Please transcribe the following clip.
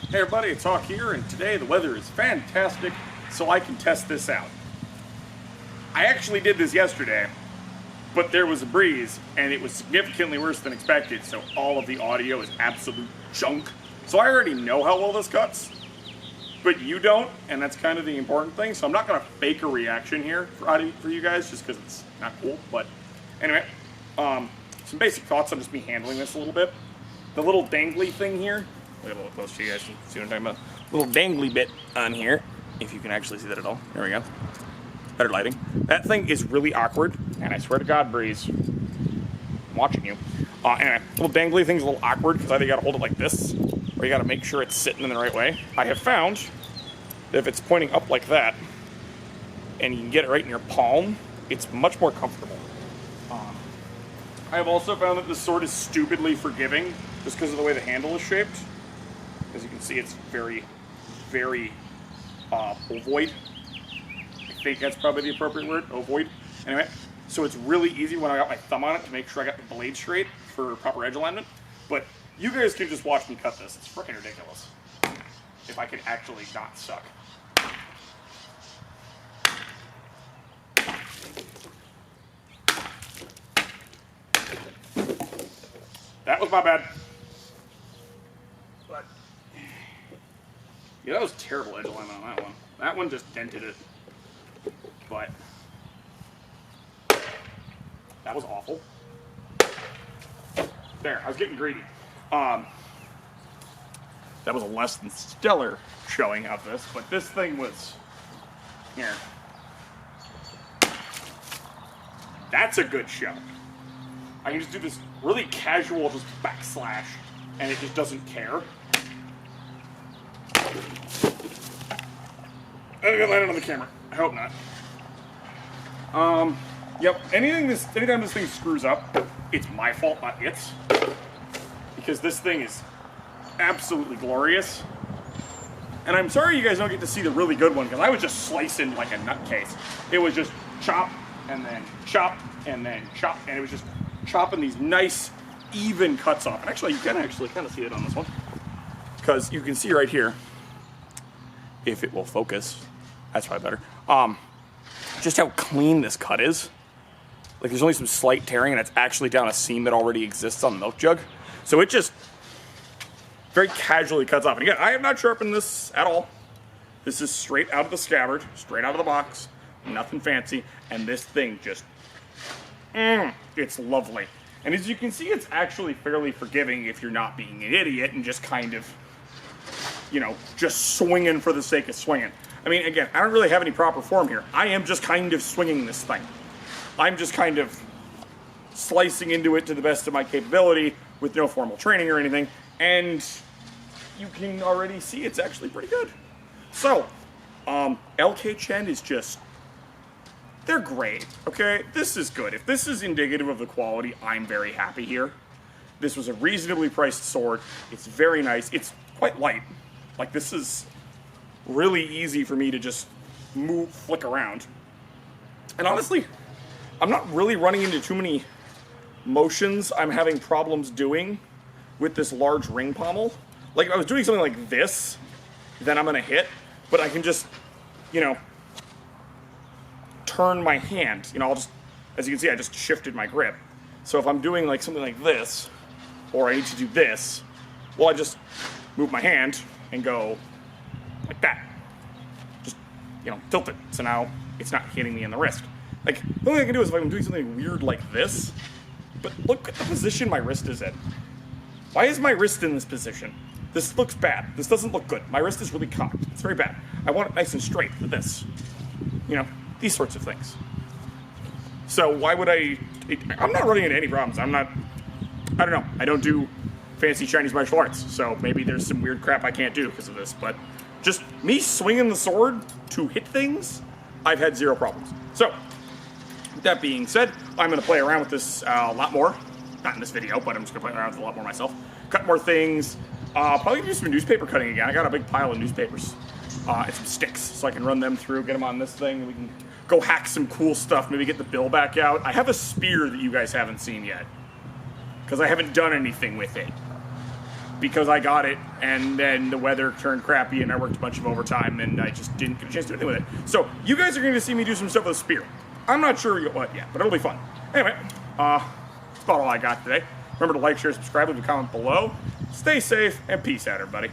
Hey everybody, it's Hawk here, and today the weather is fantastic, so I can test this out. I actually did this yesterday, but there was a breeze, and it was significantly worse than expected, so all of the audio is absolute junk. So I already know how well this cuts, but you don't, and that's kind of the important thing, so I'm not going to fake a reaction here for you guys, just because it's not cool, but anyway, some basic thoughts on just me handling this a little bit. The little dangly thing here, look a little close so you guys can see what I'm talking about. Little dangly bit on here, if you can actually see that at all. There we go. Better lighting. That thing is really awkward, and I swear to God, Breeze, I'm watching you. Anyway, little dangly thing's a little awkward because either you gotta hold it like this, or you gotta make sure it's sitting in the right way. I have found that if it's pointing up like that, and you can get it right in your palm, it's much more comfortable. I have also found that this sword is stupidly forgiving, just because of the way the handle is shaped. As you can see, it's very, very ovoid. I think that's probably the appropriate word, ovoid. Anyway, so it's really easy when I got my thumb on it to make sure I got the blade straight for proper edge alignment. But you guys can just watch me cut this. It's freaking ridiculous. If I could actually not suck. That was my bad. But yeah, that was terrible edge alignment on that one. That one just dented it. But that was awful. There, I was getting greedy. That was a less than stellar showing of this, but this thing was here. That's a good show. I can just do this really casual just backslash, and it just doesn't care. I'm gonna land it on the camera. I hope not. Yep. Anytime this thing screws up, it's my fault, not its. Because this thing is absolutely glorious. And I'm sorry you guys don't get to see the really good one, because I was just slicing like a nutcase. It was just chop, and then chop, and then chop, and it was just chopping these nice, even cuts off. And actually, you can actually kind of see it on this one. Because you can see right here, if it will focus, that's probably better, just how clean this cut is. Like, there's only some slight tearing, and it's actually down a seam that already exists on the milk jug. So it just very casually cuts off. And again, I have not sharpened this at all. This is straight out of the scabbard, straight out of the box, nothing fancy, and this thing just, it's lovely. And as you can see, it's actually fairly forgiving if you're not being an idiot and just kind of, you know, just swinging for the sake of swinging. I mean, again, I don't really have any proper form here. I am just kind of swinging this thing. I'm just kind of slicing into it to the best of my capability with no formal training or anything. And you can already see it's actually pretty good. So, LK Chen is just, they're great, okay? This is good. If this is indicative of the quality, I'm very happy here. This was a reasonably priced sword. It's very nice. It's quite light. Like, this is really easy for me to just flick around. And honestly, I'm not really running into too many motions I'm having problems doing with this large ring pommel. Like, if I was doing something like this, then I'm gonna hit, but I can just, you know, turn my hand. You know, I'll just, as you can see, I just shifted my grip. So if I'm doing like something like this, or I need to do this, well, I just move my hand and go like that. Just, you know, tilt it. So now it's not hitting me in the wrist. Like, the only thing I can do is if I'm doing something weird like this, but look at the position my wrist is in. Why is my wrist in this position? This looks bad. This doesn't look good. My wrist is really cocked. It's very bad. I want it nice and straight for this. You know, these sorts of things. So why would I'm not running into any problems. I don't know. I don't do fancy Chinese martial arts, so maybe there's some weird crap I can't do because of this, but just me swinging the sword to hit things, I've had zero problems. So, with that being said, I'm going to play around with this a lot more. Not in this video, but I'm just going to play around with it a lot more myself. Cut more things. Probably do some newspaper cutting again. I got a big pile of newspapers and some sticks, so I can run them through, get them on this thing, and we can go hack some cool stuff, maybe get the bill back out. I have a spear that you guys haven't seen yet, because I haven't done anything with it. because I got it, and then the weather turned crappy, and I worked a bunch of overtime, and I just didn't get a chance to do anything with it. So you guys are going to see me do some stuff with a spear. I'm not sure what yet, but it'll be fun. Anyway, that's about all I got today. Remember to like, share, subscribe, leave a comment below. Stay safe, and peace out, everybody.